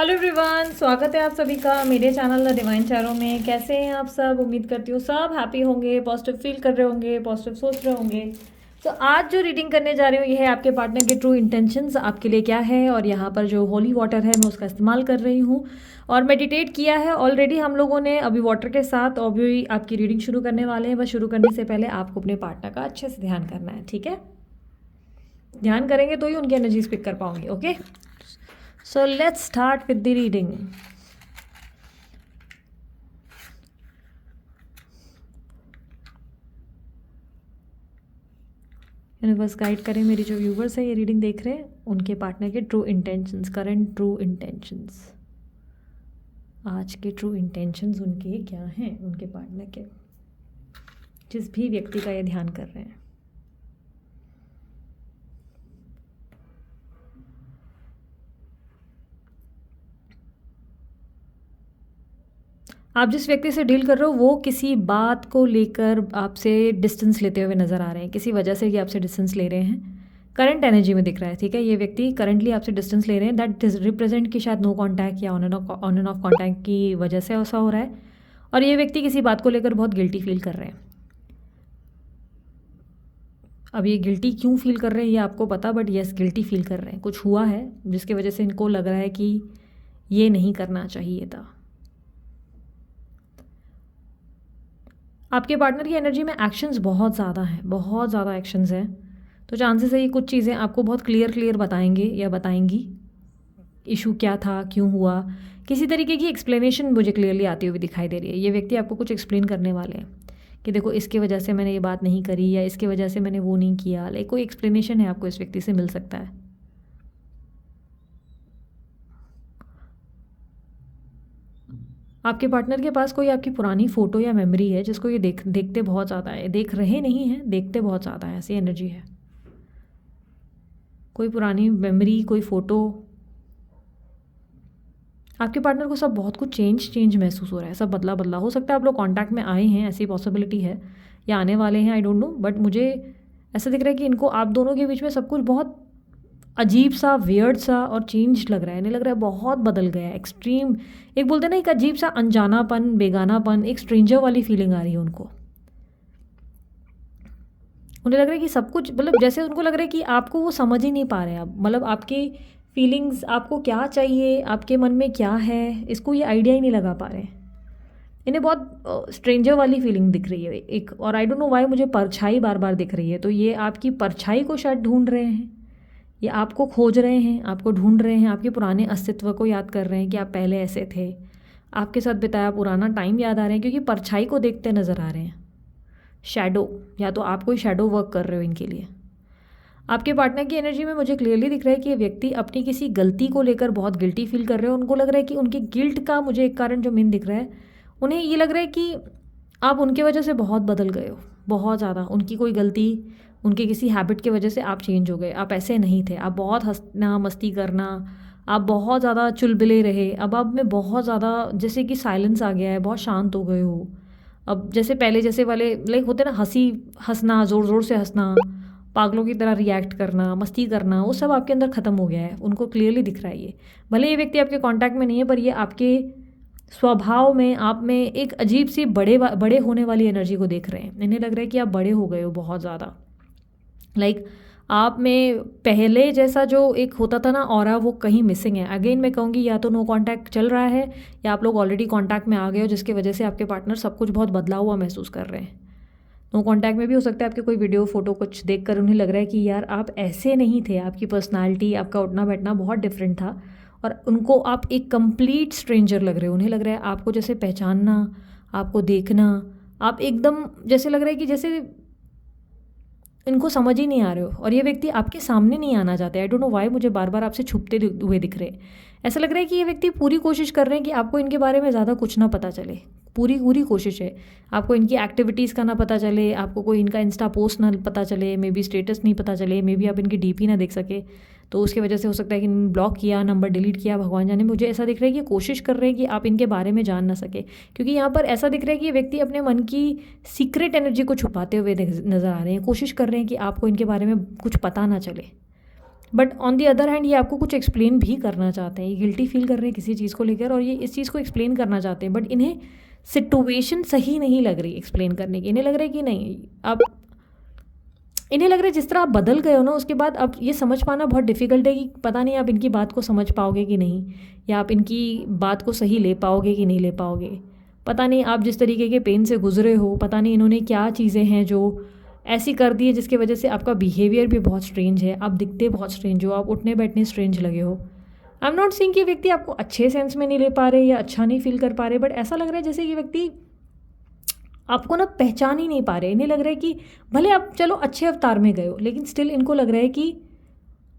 Hello everyone, स्वागत है आप सभी का मेरे चैनल द डिवाइन चैरो में। कैसे हैं आप सब? उम्मीद करती हूँ सब हैप्पी होंगे, पॉजिटिव फील कर रहे होंगे, पॉजिटिव सोच रहे होंगे। तो आज जो रीडिंग करने जा रही हूँ ये है आपके पार्टनर के ट्रू इंटेंशंस आपके लिए क्या है। और यहाँ पर जो होली वाटर है मैं उसका इस्तेमाल कर रही हूँ और मेडिटेट किया है ऑलरेडी हम लोगों ने अभी वाटर के साथ। और भी आपकी रीडिंग शुरू करने वाले हैं, बस शुरू करने से पहले आपको अपने पार्टनर का अच्छे से ध्यान करना है, ठीक है? ध्यान करेंगे तो ही उनकी एनर्जीज पिक कर पाओगे। Okay, so let's start with the reading. Universe guide करें मेरी जो व्यूवर्स है ये रीडिंग देख रहे हैं उनके पार्टनर के true intentions, current true intentions, आज के ट्रू इंटेंशंस उनके क्या हैं, उनके पार्टनर के, जिस भी व्यक्ति का ये ध्यान कर रहे हैं। आप जिस व्यक्ति से डील कर रहे हो वो किसी बात को लेकर आपसे डिस्टेंस लेते हुए नज़र आ रहे हैं, किसी वजह से ये आपसे डिस्टेंस ले रहे हैं। करंट एनर्जी में दिख रहा है, ठीक है? ये व्यक्ति करंटली आपसे डिस्टेंस ले रहे हैं। दैट रिप्रेजेंट कि शायद नो कांटेक्ट या ऑन एंड ऑफ कांटेक्ट की वजह से ऐसा हो रहा है। और ये व्यक्ति किसी बात को लेकर बहुत गिल्टी फील कर रहे हैं। अब ये गिल्टी क्यों फील कर रहे हैं ये आपको पता, बट येस गिल्टी फील कर रहे हैं। कुछ हुआ है जिसकी वजह से इनको लग रहा है कि ये नहीं करना चाहिए था। आपके पार्टनर की एनर्जी में एक्शंस बहुत ज़्यादा हैं, बहुत ज़्यादा एक्शंस हैं। तो चांसेस है ये कुछ चीज़ें आपको बहुत क्लियर बताएंगे या बताएंगी। इशू क्या था, क्यों हुआ, किसी तरीके की एक्सप्लेनेशन मुझे क्लियरली आती हुई दिखाई दे रही है। ये व्यक्ति आपको कुछ एक्सप्लेन करने वाले हैं कि देखो इसकी वजह से मैंने ये बात नहीं करी या इसकी वजह से मैंने वो नहीं किया। लाइक कोई एक्सप्लेनेशन है आपको इस व्यक्ति से मिल सकता है। आपके पार्टनर के पास कोई आपकी पुरानी फ़ोटो या मेमोरी है जिसको ये देखते बहुत ज़्यादा है, देख रहे नहीं हैं, देखते बहुत ज़्यादा है, ऐसी एनर्जी है। कोई पुरानी मेमोरी, कोई फ़ोटो। आपके पार्टनर को सब बहुत कुछ चेंज महसूस हो रहा है, सब बदला हो सकता है। आप लोग कांटेक्ट में आए हैं, ऐसी पॉसिबिलिटी है, या आने वाले हैं, आई डोंट नो। बट मुझे ऐसा दिख रहा है कि इनको आप दोनों के बीच में सब कुछ बहुत अजीब सा, वियर्ड सा और चेंज लग रहा है। इन्हें लग रहा है बहुत बदल गया है, एक्सट्रीम। एक बोलते हैं ना, एक अजीब सा अनजानापन, बेगानापन, एक स्ट्रेंजर वाली फीलिंग आ रही है उनको। उन्हें लग रहा है कि सब कुछ, मतलब जैसे उनको लग रहा है कि आपको वो समझ ही नहीं पा रहे हैं आप, मतलब आपकी फीलिंग्स, आपको क्या चाहिए, आपके मन में क्या है, इसको ये आइडिया ही नहीं लगा पा रहे हैं। इन्हें बहुत स्ट्रेंजर वाली फीलिंग दिख रही है एक। और आई डोंट नो वाई मुझे परछाई बार बार दिख रही है। तो ये आपकी परछाई को शायद ढूंढ रहे हैं, ये आपको खोज रहे हैं, आपको ढूंढ रहे हैं, आपके पुराने अस्तित्व को याद कर रहे हैं कि आप पहले ऐसे थे, आपके साथ बिताया पुराना टाइम याद आ रहे हैं, क्योंकि परछाई को देखते नज़र आ रहे हैं। शैडो, या तो आप कोई शैडो वर्क कर रहे हो इनके लिए। आपके पार्टनर की एनर्जी में मुझे क्लियरली दिख रहा है कि ये व्यक्ति अपनी किसी गलती को लेकर बहुत गिल्टी फील कर रहे हो। उनको लग रहा है कि उनकी गिल्ट का मुझे एक कारण जो मेन दिख रहा है, उन्हें ये लग रहा है कि आप उनके वजह से बहुत बदल गए हो, बहुत ज़्यादा। उनकी कोई गलती, उनके किसी हैबिट की वजह से आप चेंज हो गए। आप ऐसे नहीं थे, आप बहुत हंसना मस्ती करना, आप बहुत ज़्यादा चुलबुले रहे। अब आप में बहुत ज़्यादा जैसे कि साइलेंस आ गया है, बहुत शांत हो गए हो। अब जैसे पहले जैसे वाले लाइक होते ना, हंसना, ज़ोर ज़ोर से हंसना, पागलों की तरह रिएक्ट करना, मस्ती करना, वो सब आपके अंदर ख़त्म हो गया है। उनको क्लियरली दिख रहा है ये। भले ये व्यक्ति आपके कांटेक्ट में नहीं है, पर ये आपके स्वभाव में, आप में एक अजीब सी बड़े होने वाली एनर्जी को देख रहे हैं। इन्हें लग रहा है कि आप बड़े हो गए हो बहुत ज़्यादा। लाइक आप में पहले जैसा जो एक होता था ना ऑरा, वो कहीं मिसिंग है। अगेन मैं कहूँगी या तो नो कांटेक्ट चल रहा है या आप लोग ऑलरेडी कांटेक्ट में आ गए हो, जिसकी वजह से आपके पार्टनर सब कुछ बहुत बदला हुआ महसूस कर रहे हैं। नो कांटेक्ट में भी हो सकता है आपके कोई वीडियो फोटो कुछ देखकर उन्हें लग रहा है कि यार आप ऐसे नहीं थे, आपकी पर्सनालिटी, आपका उठना बैठना बहुत डिफरेंट था। और उनको आप एक कंप्लीट स्ट्रेंजर लग रहे हो। उन्हें लग रहा है आपको जैसे पहचानना, आपको देखना, आप एकदम जैसे लग रहा है कि जैसे इनको समझ ही नहीं आ रहे हो। और ये व्यक्ति आपके सामने नहीं आना चाहते। आई डोंट नो वाई मुझे बार बार आपसे छुपते हुए दिख रहे हैं। ऐसा लग रहा है कि ये व्यक्ति पूरी कोशिश कर रहे हैं कि आपको इनके बारे में ज़्यादा कुछ ना पता चले। पूरी कोशिश है आपको इनकी एक्टिविटीज़ का ना पता चले, आपको कोई इनका इंस्टा पोस्ट ना पता चले, मे बी स्टेटस नहीं पता चले, मे बी आप इनकी डीपी ना देख सके। तो उसकी वजह से हो सकता है कि ब्लॉक किया, नंबर डिलीट किया, भगवान जाने। मुझे ऐसा दिख रहा है कि कोशिश कर रहे हैं कि आप इनके बारे में जान ना सके, क्योंकि यहाँ पर ऐसा दिख रहा है कि ये व्यक्ति अपने मन की सीक्रेट एनर्जी को छुपाते हुए नज़र आ रहे हैं। कोशिश कर रहे हैं कि आपको इनके बारे में कुछ पता ना चले। But on the other hand ये आपको कुछ एक्सप्लेन भी करना चाहते हैं, ये गिल्टी फील कर रहे हैं किसी चीज़ को लेकर और ये इस चीज़ को एक्सप्लेन करना चाहते हैं, बट इन्हें सिचुएशन सही नहीं लग रही एक्सप्लेन करने की। इन्हें लग रहा है कि नहीं, आप इन्हें लग रहा है जिस तरह आप बदल गए हो ना, उसके बाद अब ये समझ पाना बहुत डिफ़िकल्ट है कि पता नहीं आप इनकी बात को समझ पाओगे कि नहीं, या आप इनकी बात को सही ले पाओगे कि नहीं ले पाओगे। पता नहीं आप जिस तरीके के पेन से गुजरे हो, पता नहीं इन्होंने क्या चीज़ें हैं जो ऐसी कर दी है जिसकी वजह से आपका बिहेवियर भी बहुत स्ट्रेंज है, आप दिखते बहुत स्ट्रेंज हो, आप उठने बैठने स्ट्रेंज लगे हो। आई एम नॉट सेइंग कि व्यक्ति आपको अच्छे सेंस में नहीं ले पा रहे या अच्छा नहीं फील कर पा रहे, बट ऐसा लग रहा है जैसे ये व्यक्ति आपको ना पहचान ही नहीं पा रहे। इन्हें लग रहा है कि भले आप चलो अच्छे अवतार में गए हो, लेकिन स्टिल इनको लग रहा है कि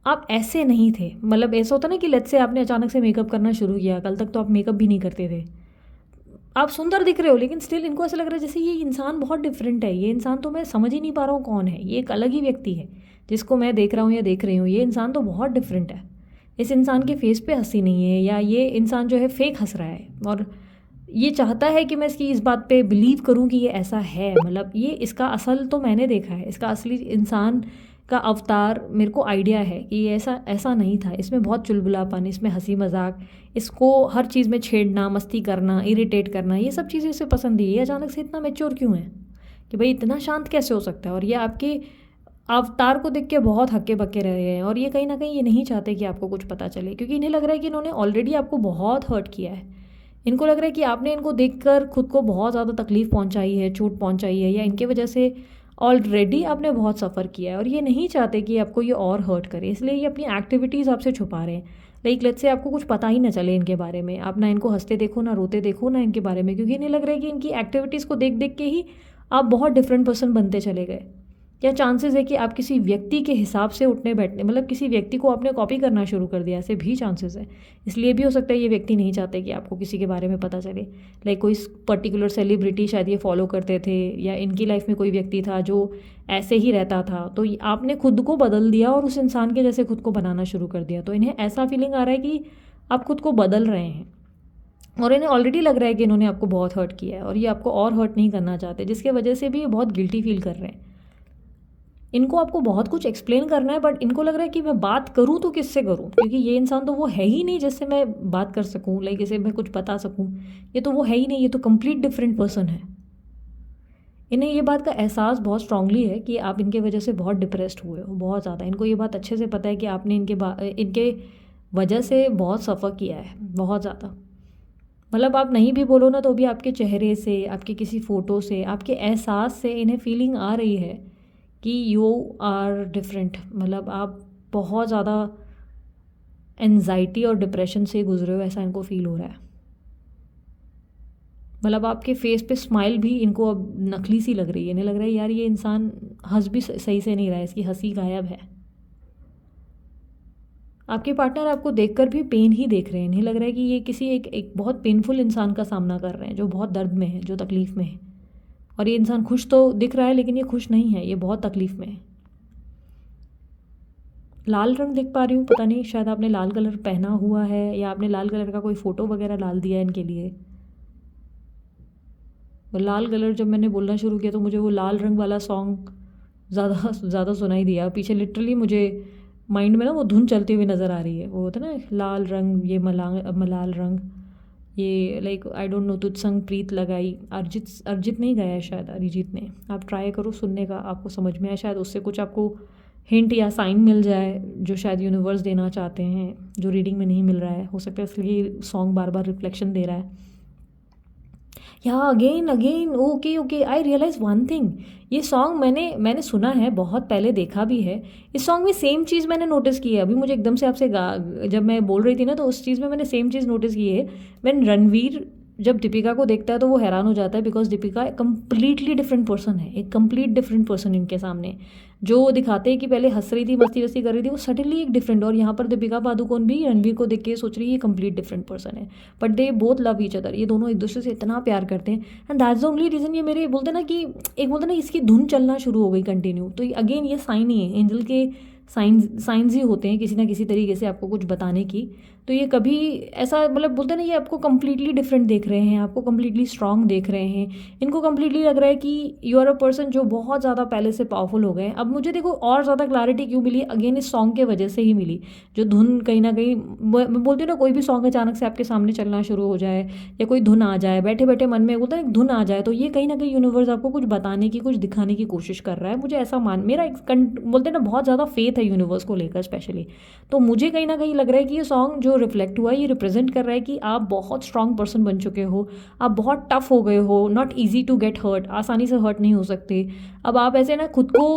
आप ऐसे नहीं थे। मतलब ऐसा होता ना कि लेट्स से आपने अचानक से मेकअप करना शुरू किया, कल तक तो आप मेकअप भी नहीं करते थे, आप सुंदर दिख रहे हो, लेकिन स्टिल इनको ऐसा लग रहा है जैसे ये इंसान बहुत डिफरेंट है, ये इंसान तो मैं समझ ही नहीं पा रहा हूँ कौन है, ये एक अलग ही व्यक्ति है जिसको मैं देख रहा हूँ या देख रही हूँ, ये इंसान तो बहुत डिफरेंट है, इस इंसान के फेस पे हंसी नहीं है, या ये इंसान जो है फेक हंस रहा है और ये चाहता है कि मैं इसकी इस बात पे बिलीव करूं कि ये ऐसा है। मतलब ये इसका असल तो मैंने देखा है, इसका असली इंसान का अवतार मेरे को आइडिया है कि ये ऐसा ऐसा नहीं था, इसमें बहुत चुलबुलापन, इसमें हंसी मजाक, इसको हर चीज़ में छेड़ना, मस्ती करना, इरिटेट करना, ये सब चीज़ें इसे पसंद है। ये अचानक से इतना मैच्योर क्यों है कि भाई इतना शांत कैसे हो सकता है, और ये आपके अवतार को देख के बहुत हक्के बक्के रह गए हैं, और ये कहीं ना कहीं ये नहीं चाहते कि आपको कुछ पता चले, क्योंकि इन्हें लग रहा है कि इन्होंने ऑलरेडी आपको बहुत हर्ट किया है। इनको लग रहा है कि आपने इनको देखकर खुद को बहुत ज़्यादा तकलीफ़ पहुंचाई है, चोट पहुंचाई है, या इनके वजह से ऑलरेडी आपने बहुत सफ़र किया है, और ये नहीं चाहते कि आपको ये और हर्ट करे, इसलिए ये अपनी एक्टिविटीज़ आपसे छुपा रहे हैं। लाइक लेट्स से आपको कुछ पता ही ना चले इनके बारे में, आप ना इनको हंसते देखो ना रोते देखो ना इनके बारे में, क्योंकि इन्हें लग रहा है कि इनकी एक्टिविटीज़ को देख देख के ही आप बहुत डिफरेंट पर्सन बनते चले गए। क्या चांसेस है कि आप किसी व्यक्ति के हिसाब से उठने बैठने, मतलब किसी व्यक्ति को आपने कॉपी करना शुरू कर दिया, ऐसे भी चांसेस है। इसलिए भी हो सकता है ये व्यक्ति नहीं चाहते कि आपको किसी के बारे में पता चले। लाइक कोई पर्टिकुलर सेलिब्रिटी शायद ये फॉलो करते थे, या इनकी लाइफ में कोई व्यक्ति था जो ऐसे ही रहता था, तो आपने खुद को बदल दिया और उस इंसान के जैसे खुद को बनाना शुरू कर दिया। तो इन्हें ऐसा फीलिंग आ रहा है कि आप खुद को बदल रहे हैं, और इन्हें ऑलरेडी लग रहा है कि इन्होंने आपको बहुत हर्ट किया है और ये आपको और हर्ट नहीं करना चाहते, जिसके वजह से भी ये बहुत गिल्टी फील कर रहे हैं। इनको आपको बहुत कुछ एक्सप्लेन करना है, बट इनको लग रहा है कि मैं बात करूं तो किससे करूं, क्योंकि ये इंसान तो वो है ही नहीं जिससे मैं बात कर सकूं, लाइक इसे मैं कुछ बता सकूं। ये तो वो है ही नहीं, ये तो कंप्लीट डिफरेंट पर्सन है। इन्हें ये बात का एहसास बहुत स्ट्रांगली है कि आप इनके वजह से बहुत डिप्रेस्ड हुए हो, बहुत ज़्यादा। इनको ये बात अच्छे से पता है कि आपने इनके वजह से बहुत सफ़र किया है, बहुत ज़्यादा। मतलब आप नहीं भी बोलो ना तो भी आपके चेहरे से, आपके किसी फ़ोटो से, आपके एहसास से इन्हें फीलिंग आ रही है कि यू आर डिफरेंट। मतलब आप बहुत ज़्यादा एनजाइटी और डिप्रेशन से गुजरे हो, ऐसा इनको फील हो रहा है। मतलब आपके फेस पे स्माइल भी इनको अब नकली सी लग रही है। इन्हें लग रहा है यार ये इंसान हंस भी सही से नहीं रहा है, इसकी हंसी गायब है। आपके पार्टनर आपको देखकर भी पेन ही देख रहे हैं। इन्हें लग रहा है कि ये किसी एक बहुत पेनफुल इंसान का सामना कर रहे हैं, जो बहुत दर्द में है, जो तकलीफ़ में है। और ये इंसान खुश तो दिख रहा है, लेकिन ये खुश नहीं है, ये बहुत तकलीफ़ में है। लाल रंग देख पा रही हूँ, पता नहीं शायद आपने लाल कलर पहना हुआ है, या आपने लाल कलर का कोई फ़ोटो वगैरह डाल दिया है इनके लिए। वो लाल कलर जब मैंने बोलना शुरू किया तो मुझे वो लाल रंग वाला सॉन्ग ज़्यादा ज़्यादा सुनाई दिया पीछे। लिटरली मुझे माइंड में ना वो धुन चलती हुई नज़र आ रही है। वो होता ना लाल रंग, ये मलाल रंग, ये लाइक आई डोंट नो, तुझ संग प्रीत लगाई। अरिजीत नहीं गाया है शायद, अरिजीत ने। आप ट्राई करो सुनने का, आपको समझ में आए, शायद उससे कुछ आपको हिंट या साइन मिल जाए जो शायद यूनिवर्स देना चाहते हैं, जो रीडिंग में नहीं मिल रहा है। हो सकता है इसलिए सॉन्ग बार बार रिफ्लेक्शन दे रहा है। या again okay I realise one thing, ये सॉन्ग मैंने सुना है, बहुत पहले देखा भी है। इस सॉन्ग में सेम चीज़ मैंने नोटिस की है। अभी मुझे एकदम से आपसे जब मैं बोल रही थी ना, तो उस चीज़ में मैंने सेम चीज़ नोटिस की है। मैंने रणवीर जब दीपिका को देखता है तो वो हैरान हो जाता है, because Deepika completely different person है, एक कम्प्लीट डिफरेंट पर्सन इनके सामने। जो दिखाते हैं कि पहले हंस रही थी, मस्ती वस्ती कर रही थी, वो सडनली एक डिफरेंट। और यहाँ पर दीपिका पादुकोण भी रणवीर को देख के सोच रही है ये कंप्लीट डिफरेंट पर्सन है, but they both love each other. ये दोनों एक दूसरे से इतना प्यार करते हैं, and that's the only reason. ये मेरे बोलते ना कि एक बोलते ना इसकी धुन चलना शुरू हो गई कंटिन्यू। तो अगेन ये साइन ही है, एंजल के साइंस ही होते हैं किसी ना किसी तरीके से आपको कुछ बताने की। तो ये कभी ऐसा मतलब बोलते हैं ना, ये आपको कम्प्लीटली डिफरेंट देख रहे हैं, आपको कम्प्लीटली स्ट्रांग देख रहे हैं, इनको कम्प्लीटली लग रहा है कि यू आर अ पर्सन जो बहुत ज़्यादा पहले से पावरफुल हो गए। अब मुझे देखो और ज़्यादा क्लैरिटी क्यों मिली, अगेन इस सॉन्ग के वजह से ही मिली। जो धुन कहीं ना कहीं, मैं बोलती हूँ ना, कोई भी सॉन्ग अचानक से आपके सामने चलना शुरू हो जाए या कोई धुन आ जाए, बैठे बैठे मन में बोलता है एक धुन आ जाए, तो ये कहीं ना कहीं यूनिवर्स आपको कुछ बताने की, कुछ दिखाने की कोशिश कर रहा है। मुझे ऐसा मेरा एक बोलते हैं ना, बहुत ज़्यादा फेथ है यूनिवर्स को लेकर स्पेशली। तो मुझे कहीं ना कहीं लग रहा है कि ये सॉन्ग जो रिफ्लेक्ट हुआ, ये रिप्रेजेंट कर रहा है कि आप बहुत स्ट्रांग पर्सन बन चुके हो, आप बहुत टफ हो गए हो, not easy to get hurt, आसानी से हर्ट नहीं हो सकते। अब आप ऐसे ना खुद को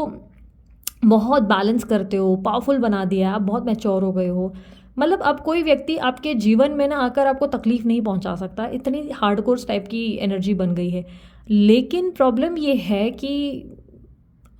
बहुत बैलेंस करते हो, पावरफुल बना दिया, आप बहुत मैच्योर हो गए हो। मतलब अब कोई व्यक्ति आपके जीवन में ना आकर आपको तकलीफ नहीं पहुंचा सकता, इतनी हार्डकोर टाइप की एनर्जी बन गई है। लेकिन प्रॉब्लम ये है कि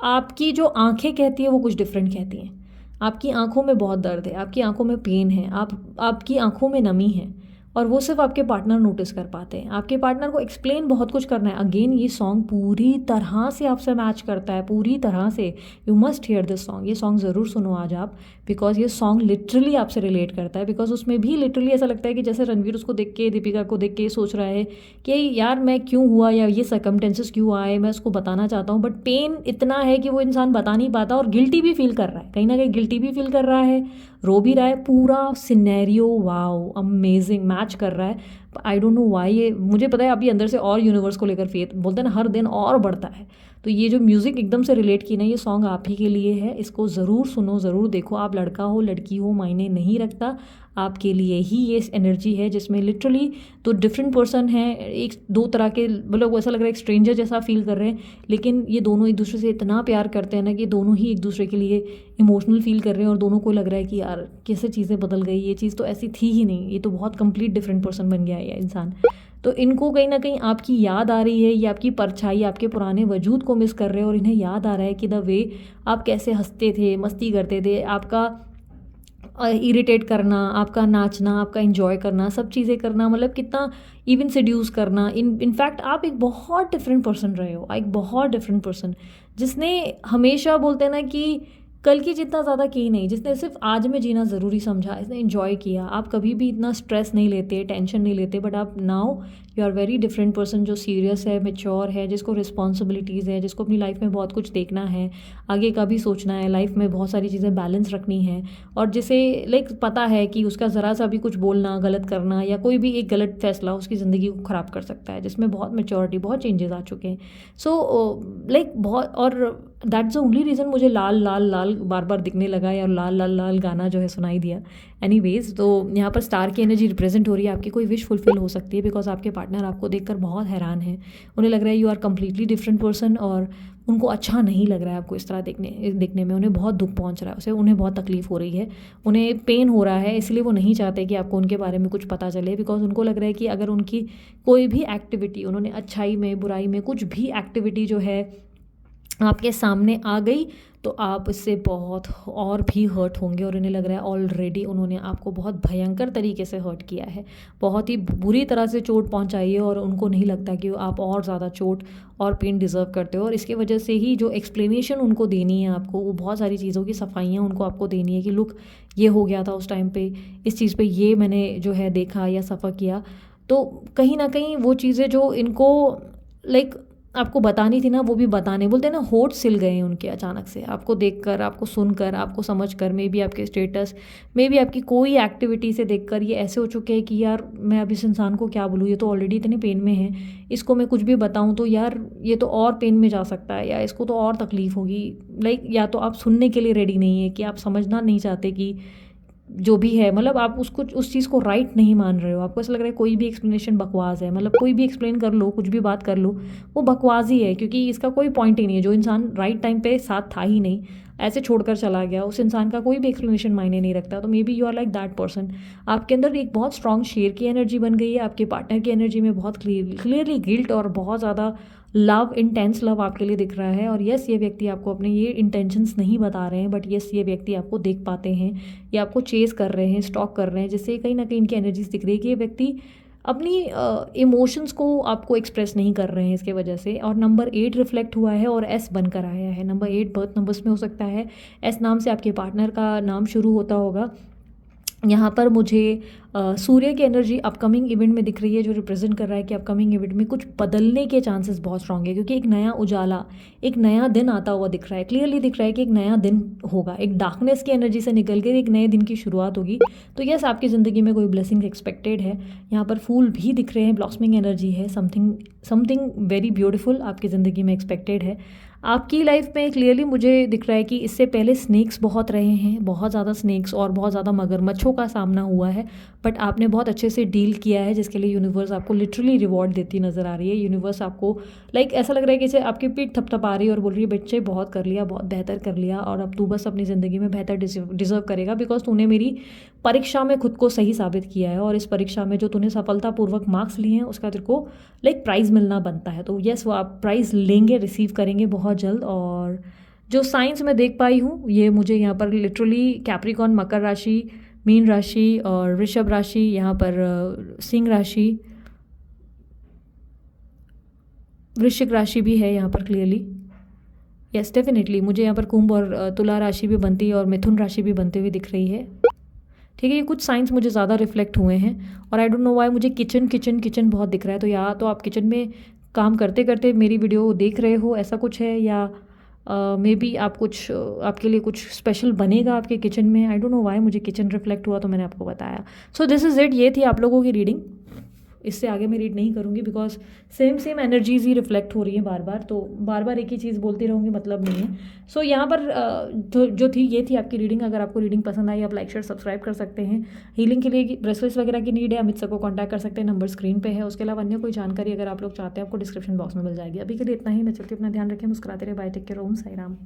आपकी जो आंखें कहती है वो कुछ डिफरेंट कहती हैं। आपकी आंखों में बहुत दर्द है, आपकी आंखों में पेन है, आपकी आंखों में नमी है, और वो सिर्फ आपके पार्टनर नोटिस कर पाते हैं। आपके पार्टनर को एक्सप्लेन बहुत कुछ करना है। अगेन ये सॉन्ग पूरी तरह से आपसे मैच करता है, पूरी तरह से। You must here this song, ये सॉन्ग ज़रूर सुनो आज आप, बिकॉज ये सॉन्ग लिटरली आपसे रिलेट करता है। बिकॉज उसमें भी लिटरली ऐसा लगता है कि जैसे रणवीर उसको देख के, दीपिका को देख के ये सोच रहा है कि यार मैं क्यों हुआ, या ये सर्कमटेंसेस क्यों आए, मैं उसको बताना चाहता हूँ, बट पेन इतना है कि वो इंसान बता नहीं पाता, और गिल्टी भी फील कर रहा है, कहीं ना कहीं गिल्टी भी फील कर रहा है, रो भी रहा है। पूरा सिनेरियो वाओ अमेजिंग मैच कर रहा है। आई डोंट नो वाई, ये मुझे पता है अभी अंदर से और यूनिवर्स को लेकर फेथ बोलते हैं ना, हर दिन और बढ़ता है। तो ये जो म्यूज़िक एकदम से रिलेट की ना, ये सॉन्ग आप ही के लिए है। इसको ज़रूर सुनो, ज़रूर देखो। आप लड़का हो लड़की हो मायने नहीं रखता, आपके लिए ही ये एनर्जी है, जिसमें लिटरली तो डिफरेंट पर्सन हैं, एक दो तरह के, मतलब ऐसा लग रहा है एक स्ट्रेंजर जैसा फील कर रहे हैं, लेकिन ये दोनों एक दूसरे से इतना प्यार करते हैं ना कि दोनों ही एक दूसरे के लिए इमोशनल फील कर रहे हैं, और दोनों को लग रहा है कि यार कैसे चीज़ें बदल गई, ये चीज़ तो ऐसी थी ही नहीं, ये तो बहुत कंप्लीट डिफरेंट पर्सन बन गया है ये इंसान। तो इनको कहीं ना कहीं आपकी याद आ रही है, ये आपकी परछाई, आपके पुराने वजूद को मिस कर रहे हैं, और इन्हें याद आ रहा है कि द वे आप कैसे हंसते थे, मस्ती करते थे, आपका इरिटेट करना, आपका नाचना, आपका इंजॉय करना, सब चीज़ें करना, मतलब कितना इवन सेड्यूस करना। इनफैक्ट आप एक बहुत डिफरेंट पर्सन रहे हो, एक बहुत डिफरेंट पर्सन, जिसने हमेशा बोलते हैं ना कि कल की जितना ज़्यादा की नहीं, जिसने सिर्फ आज में जीना ज़रूरी समझा, इसने इन्जॉय किया। आप कभी भी इतना स्ट्रेस नहीं लेते, टेंशन नहीं लेते, बट आप now you are very different person, जो सीरियस है, मेच्योर है, जिसको रिस्पॉन्सिबिलिटीज़ है, जिसको अपनी लाइफ में बहुत कुछ देखना है, आगे का भी सोचना है, लाइफ में बहुत सारी चीज़ें बैलेंस रखनी है, और जिसे लाइक पता है कि उसका ज़रा सा भी कुछ बोलना, गलत करना, या कोई भी एक गलत फैसला उसकी ज़िंदगी को ख़राब कर सकता है, जिसमें बहुत मेच्योरिटी, बहुत चेंजेस आ चुके हैं। सो लाइक बहुत, और दैट्स द ओनली रीज़न मुझे लाल लाल लाल बार बार दिखने लगा, या लाल लाल लाल गाना जो है सुनाई दिया। एनीवेज, तो यहाँ पर स्टार की एनर्जी रिप्रेजेंट हो रही है, आपकी कोई विश फुलफिल हो सकती है, बिकॉज आपके पार्टनर आपको देखकर बहुत हैरान है, उन्हें लग रहा है you are completely different person, और उनको अच्छा नहीं लग रहा है आपको इस तरह देखने में, उन्हें बहुत दुख पहुंच रहा है, उसे उन्हें बहुत तकलीफ हो रही है, उन्हें पेन हो रहा है, इसलिए वो नहीं चाहते कि आपको उनके बारे में कुछ पता चले, बिकॉज उनको लग रहा है कि अगर उनकी कोई भी एक्टिविटी, उन्होंने अच्छाई में बुराई में कुछ भी एक्टिविटी जो है आपके सामने आ गई, तो आप इससे बहुत और भी हर्ट होंगे, और इन्हें लग रहा है ऑलरेडी उन्होंने आपको बहुत भयंकर तरीके से हर्ट किया है, बहुत ही बुरी तरह से चोट पहुंचाई है, और उनको नहीं लगता कि आप और ज़्यादा चोट और पेन डिज़र्व करते हो, और इसके वजह से ही जो एक्सप्लेनेशन उनको देनी है आपको, वो बहुत सारी चीज़ों की सफाइयाँ उनको आपको देनी है कि लुक ये हो गया था उस टाइम पे, इस चीज़ पे ये मैंने जो है देखा या सफ़र किया। तो कहीं ना कहीं वो चीज़ें जो इनको लाइक आपको बतानी थी ना, वो भी बताने, बोलते हैं ना होठ सिल गए हैं उनके अचानक से, आपको देखकर, आपको सुनकर, आपको समझकर, मे बी आपके स्टेटस, मे बी आपकी कोई एक्टिविटी से देखकर ये ऐसे हो चुके हैं कि यार मैं अब इस इंसान को क्या बोलूँ, ये तो ऑलरेडी इतने पेन में है, इसको मैं कुछ भी बताऊँ तो यार ये तो और पेन में जा सकता है, या इसको तो और तकलीफ़ होगी। लाइक या तो आप सुनने के लिए रेडी नहीं है, कि आप समझना नहीं चाहते कि जो भी है, मतलब आप उसको उस चीज़ को राइट नहीं मान रहे हो, आपको ऐसा लग रहा है कोई भी एक्सप्लेनेशन बकवास है, मतलब कोई भी एक्सप्लेन कर लो, कुछ भी बात कर लो, वो बकवास ही है, क्योंकि इसका कोई पॉइंट ही नहीं है। जो इंसान राइट टाइम पे साथ था ही नहीं, ऐसे छोड़कर चला गया, उस इंसान का कोई भी एक्सप्लेनेशन मायने नहीं रखता। तो maybe you are like that person, आपके अंदर एक बहुत स्ट्रॉन्ग शेर की एनर्जी बन गई है, आपके पार्टनर की एनर्जी में बहुत क्लियरली गिल्ट और बहुत ज़्यादा लव, इंटेंस लव आपके लिए दिख रहा है। और यस, ये व्यक्ति आपको अपने ये इंटेंशंस नहीं बता रहे हैं, बट यस ये व्यक्ति आपको देख पाते हैं, ये आपको चेस कर रहे हैं, स्टॉक कर रहे हैं, जिससे कहीं ना कहीं इनकी एनर्जीज दिख रही है कि ये व्यक्ति अपनी इमोशंस को आपको एक्सप्रेस नहीं कर रहे हैं इसके वजह से। और नंबर 8 रिफ्लेक्ट हुआ है और एस बनकर आया है। नंबर 8 बर्थ नंबर्स में हो सकता है, एस नाम से आपके पार्टनर का नाम शुरू होता होगा, यहाँ पर मुझे सूर्य की एनर्जी अपकमिंग इवेंट में दिख रही है, जो रिप्रेजेंट कर रहा है कि अपकमिंग इवेंट में कुछ बदलने के चांसेस बहुत स्ट्रांग है, क्योंकि एक नया उजाला, एक नया दिन आता हुआ दिख रहा है। क्लियरली दिख रहा है कि एक नया दिन होगा, एक डार्कनेस की एनर्जी से निकल कर एक नए दिन की शुरुआत होगी। तो यस, आपकी ज़िंदगी में कोई ब्लेसिंग एक्सपेक्टेड है। यहाँ पर फूल भी दिख रहे हैं, ब्लॉसमिंग एनर्जी है, समथिंग वेरी ब्यूटीफुल आपकी ज़िंदगी में एक्सपेक्टेड है। आपकी लाइफ में क्लियरली मुझे दिख रहा है कि इससे पहले स्नेक्स बहुत रहे हैं, बहुत ज़्यादा स्नेक्स और बहुत ज़्यादा मगरमच्छों का सामना हुआ है, बट आपने बहुत अच्छे से डील किया है, जिसके लिए यूनिवर्स आपको लिटरली रिवॉर्ड देती नज़र आ रही है। यूनिवर्स आपको ऐसा लग रहा है कि जैसे आपकी पीठ थपथपा रही है और बोल रही है बच्चे बहुत कर लिया, बहुत बेहतर कर लिया, और अब तू बस अपनी ज़िंदगी में बेहतर डिजर्व करेगा, बिकॉज तूने मेरी परीक्षा में खुद को सही साबित किया है, और इस परीक्षा में जो तूने सफलतापूर्वक मार्क्स लिए हैं उसका तेरे को प्राइज़ मिलना बनता है। तो यस, वो आप प्राइज़ लेंगे, रिसीव करेंगे बहुत जल्द। और जो साइंस मैं देख पाई हूँ, ये मुझे यहाँ पर लिटरली कैप्रिकॉन, मकर राशि, मीन राशि और वृषभ राशि, यहाँ पर सिंह राशि, वृश्चिक राशि भी है यहाँ पर क्लियरली। यस, डेफिनेटली मुझे यहाँ पर कुंभ और तुला राशि भी बनती है और मिथुन राशि भी बनते हुए दिख रही है। ठीक है, ये कुछ साइंस मुझे ज़्यादा रिफ्लेक्ट हुए हैं, और आई डोंट नो व्हाई मुझे किचन किचन किचन बहुत दिख रहा है। तो या तो आप किचन में काम करते करते मेरी वीडियो देख रहे हो, ऐसा कुछ है, या मे बी आप कुछ आपके लिए कुछ स्पेशल बनेगा आपके किचन में। आई डोंट नो व्हाई मुझे किचन रिफ्लेक्ट हुआ, तो मैंने आपको बताया। सो दिस इज़ इट, ये थी आप लोगों की रीडिंग। इससे आगे मैं रीड नहीं करूँगी, because same energies he reflect हो रही हैं बार बार, तो बार बार एक ही चीज़ बोलती रहूँगी, मतलब नहीं है। सो यहाँ पर जो थी, ये थी आपकी रीडिंग। अगर आपको रीडिंग पसंद आई, आप लाइक शेयर सब्सक्राइब कर सकते हैं। हीलिंग के लिए ब्रेसलेट्स वगैरह की नीड है, अमित सर को कॉन्टैक्ट कर सकते हैं, नंबर स्क्रीन पे है। उसके अलावा अन्य कोई जानकारी अगर आप लोग चाहते हैं, आपको डिस्क्रिप्शन बॉक्स में मिल जाएगी। अभी के लिए इतना ही, मैं चलती, अपना ध्यान रखें, मुस्कुराते रहे, बाय, टेक केयर, ओम साई राम।